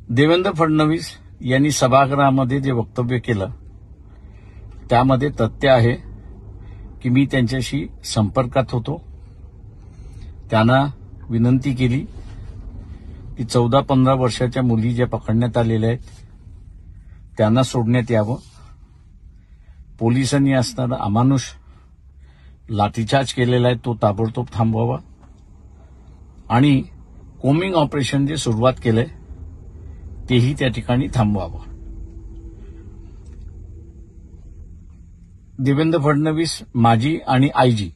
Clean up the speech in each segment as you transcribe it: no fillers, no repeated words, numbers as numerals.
देवेंद्र फडणवीस यांनी सभागृहामध्ये जे वक्तव्य केलं त्यामध्ये तथ्य आहे की मी त्यांच्याशी संपर्कात होतो. त्यांना विनंती केली की 14-15 वर्षाच्या मुली ज्या पकडण्यात आलेल्या आहेत त्यांना सोडण्यात यावं. पोलिसांनी असताना अमानुष लाठीचार्ज केलेला आहे तो ताबडतोब थांबवावा आणि कोमिंग ऑपरेशन जे सुरुवात केलंय तेही त्या ठिकाणी थांबवावं. देवेंद्र फडणवीस माजी आणि आयजी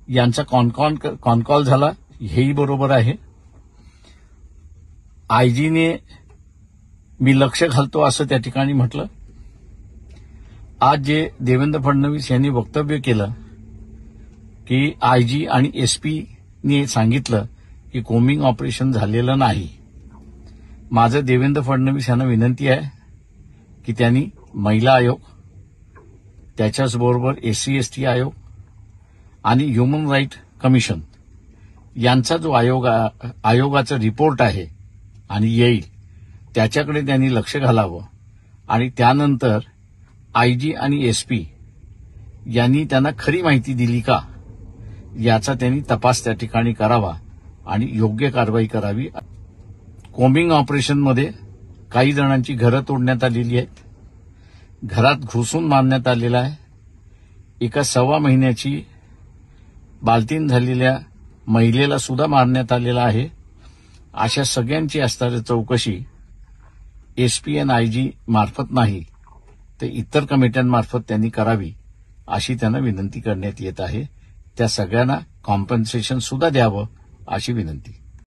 यांचा कॉल झाला हेही बरोबर आहे. आयजीने मी लक्ष घालतो असं त्या ठिकाणी म्हटलं. आज जे देवेंद्र फडणवीस यांनी वक्तव्य केलं की आयजी आणि एसपीने सांगितलं की कोमिंग ऑपरेशन झालेलं नाही. माझं देवेंद्र फडणवीस यांना विनंती आहे की त्यांनी महिला आयोग, त्याच्याचबरोबर SC/ST आयोग आणि ह्युमन राईट कमिशन यांचा जो आयोगाचा रिपोर्ट आहे आणि येईल त्याच्याकडे त्यांनी लक्ष घालावं आणि त्यानंतर आयजी आणि एसपी यांनी त्यांना खरी माहिती दिली का याचा त्यांनी तपास त्या ठिकाणी करावा आणि योग्य कारवाई करावी. कोमिंग ऑपरेशनमध्ये काही जणांची घरं तोडण्यात आलेली आहेत. घरात घुसून मारण्यात आलेला आहे. एका 1.25 महिन्याची बालतीन झालेल्या महिलेला सुद्धा मारण्यात आलेला आहे. अशा सगळ्यांची असणारी चौकशी एसपी आणि आयजी मार्फत नाही तर इतर कमिट्यांमार्फत त्यांनी करावी अशी त्यांना विनंती करण्यात येत आहे. त्या सगळ्यांना कॉम्पन्सेशन सुद्धा द्यावं अशी विनंती.